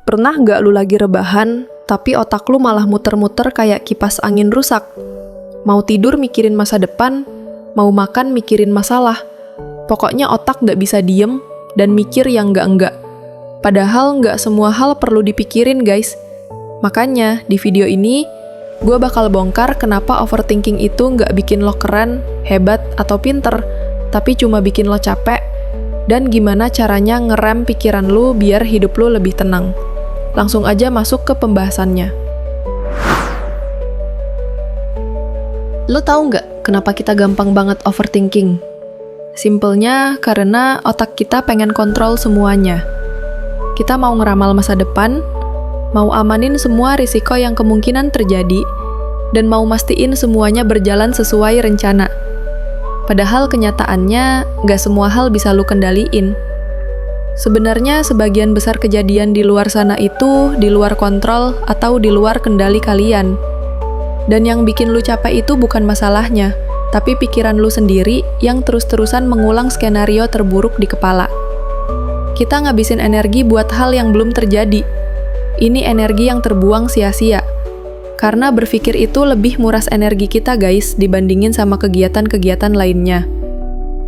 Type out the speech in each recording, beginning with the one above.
Pernah nggak lu lagi rebahan, tapi otak lu malah muter-muter kayak kipas angin rusak? Mau tidur mikirin masa depan, mau makan mikirin masalah. Pokoknya otak nggak bisa diem dan mikir yang nggak-nggak. Padahal nggak semua hal perlu dipikirin, guys. Makanya, di video ini, gue bakal bongkar kenapa overthinking itu nggak bikin lo keren, hebat, atau pinter, tapi cuma bikin lo capek, dan gimana caranya ngerem pikiran lu biar hidup lu lebih tenang. Langsung aja masuk ke pembahasannya. Lo tahu nggak kenapa kita gampang banget overthinking? Simpelnya karena otak kita pengen kontrol semuanya. Kita mau ngeramal masa depan, mau amanin semua risiko yang kemungkinan terjadi, dan mau mastiin semuanya berjalan sesuai rencana. Padahal kenyataannya, nggak semua hal bisa lu kendaliin. Sebenarnya sebagian besar kejadian di luar sana itu di luar kontrol atau di luar kendali kalian. Dan yang bikin lu capek itu bukan masalahnya, tapi pikiran lu sendiri yang terus-terusan mengulang skenario terburuk di kepala. Kita ngabisin energi buat hal yang belum terjadi. Ini energi yang terbuang sia-sia. Karena berpikir itu lebih nguras energi kita, guys, dibandingin sama kegiatan-kegiatan lainnya.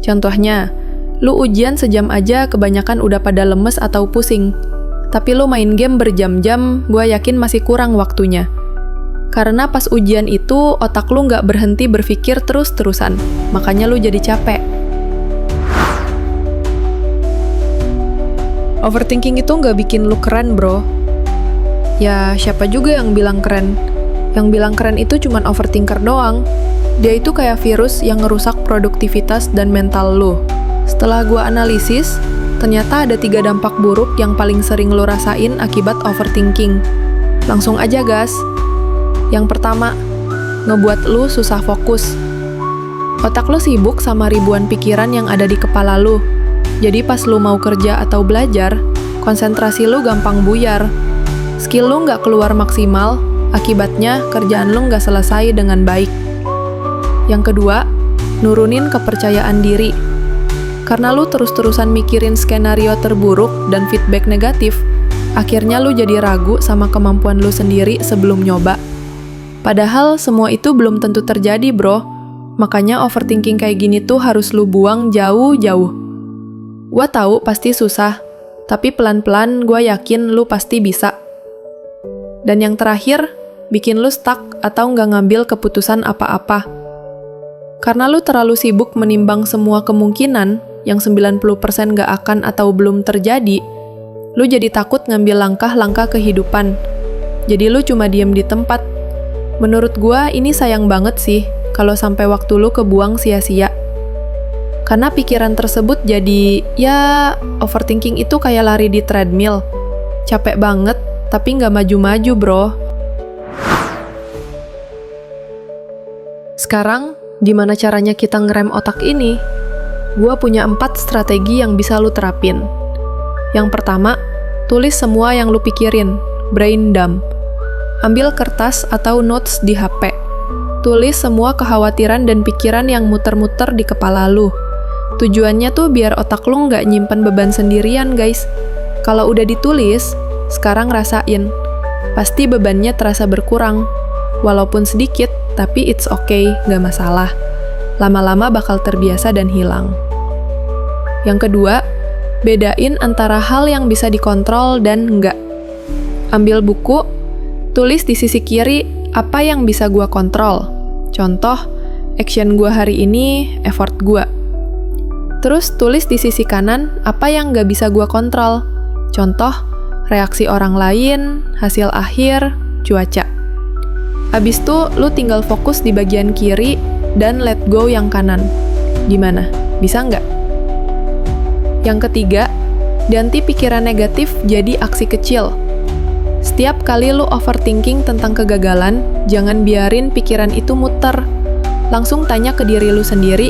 Contohnya, lu ujian sejam aja kebanyakan udah pada lemes atau pusing. Tapi lu main game berjam-jam, gue yakin masih kurang waktunya. Karena pas ujian itu, otak lu nggak berhenti berpikir terus-terusan. Makanya lu jadi capek. Overthinking itu nggak bikin lu keren, bro. Ya, siapa juga yang bilang keren? Yang bilang keren itu cuman overthinker doang. Dia itu kayak virus yang ngerusak produktivitas dan mental lu. Setelah gua analisis, ternyata ada 3 dampak buruk yang paling sering lu rasain akibat overthinking. Langsung aja, gas. Yang pertama, ngebuat lu susah fokus. Otak lu sibuk sama ribuan pikiran yang ada di kepala lu. Jadi pas lu mau kerja atau belajar, konsentrasi lu gampang buyar. Skill lu nggak keluar maksimal, akibatnya kerjaan lu nggak selesai dengan baik. Yang kedua, nurunin kepercayaan diri. Karena lu terus-terusan mikirin skenario terburuk dan feedback negatif, akhirnya lu jadi ragu sama kemampuan lu sendiri sebelum nyoba. Padahal semua itu belum tentu terjadi, bro. Makanya overthinking kayak gini tuh harus lu buang jauh-jauh. Gua tahu pasti susah, tapi pelan-pelan gua yakin lu pasti bisa. Dan yang terakhir, bikin lu stuck atau nggak ngambil keputusan apa-apa. Karena lu terlalu sibuk menimbang semua kemungkinan yang 90% nggak akan atau belum terjadi, lu jadi takut ngambil langkah-langkah kehidupan. Jadi lu cuma diem di tempat. Menurut gua ini sayang banget sih kalau sampai waktu lu kebuang sia-sia. Karena pikiran tersebut jadi, ya overthinking itu kayak lari di treadmill. Capek banget, tapi nggak maju-maju, bro. Sekarang, gimana caranya kita ngerem otak ini? Gua punya 4 strategi yang bisa lu terapin. Yang pertama, tulis semua yang lu pikirin, brain dump. Ambil kertas atau notes di HP. Tulis semua kekhawatiran dan pikiran yang muter-muter di kepala lu. Tujuannya tuh biar otak lu nggak nyimpen beban sendirian, guys. Kalau udah ditulis, sekarang rasain. Pasti bebannya terasa berkurang. Walaupun sedikit, tapi it's okay, nggak masalah. Lama-lama bakal terbiasa dan hilang. Yang kedua, bedain antara hal yang bisa dikontrol dan nggak. Ambil buku, tulis di sisi kiri apa yang bisa gua kontrol. Contoh, action gua hari ini, effort gua. Terus tulis di sisi kanan apa yang nggak bisa gua kontrol. Contoh, reaksi orang lain, hasil akhir, cuaca. Habis itu, lu tinggal fokus di bagian kiri dan let go yang kanan. Gimana? Bisa nggak? Yang ketiga, ganti pikiran negatif jadi aksi kecil. Setiap kali lu overthinking tentang kegagalan, jangan biarin pikiran itu muter. Langsung tanya ke diri lu sendiri,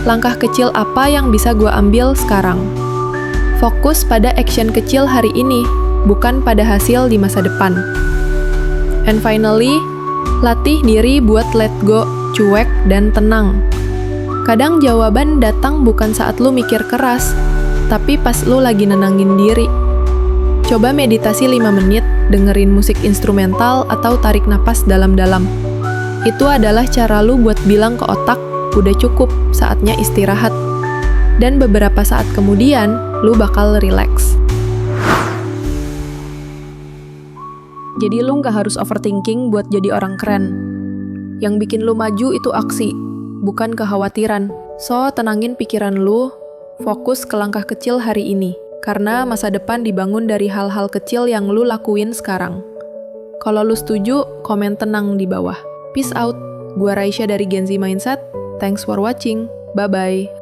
langkah kecil apa yang bisa gua ambil sekarang? Fokus pada action kecil hari ini, bukan pada hasil di masa depan. And finally, latih diri buat let go, cuek, dan tenang. Kadang jawaban datang bukan saat lu mikir keras, tapi pas lu lagi nenangin diri. Coba meditasi 5 menit, dengerin musik instrumental atau tarik napas dalam-dalam. Itu adalah cara lu buat bilang ke otak, udah cukup, saatnya istirahat. Dan beberapa saat kemudian, lu bakal relax. Jadi lu nggak harus overthinking buat jadi orang keren. Yang bikin lu maju itu aksi, bukan kekhawatiran. So, tenangin pikiran lu, fokus ke langkah kecil hari ini. Karena masa depan dibangun dari hal-hal kecil yang lu lakuin sekarang. Kalau lu setuju, komen tenang di bawah. Peace out. Gua Raisya dari Gen Z Mindset. Thanks for watching. Bye-bye.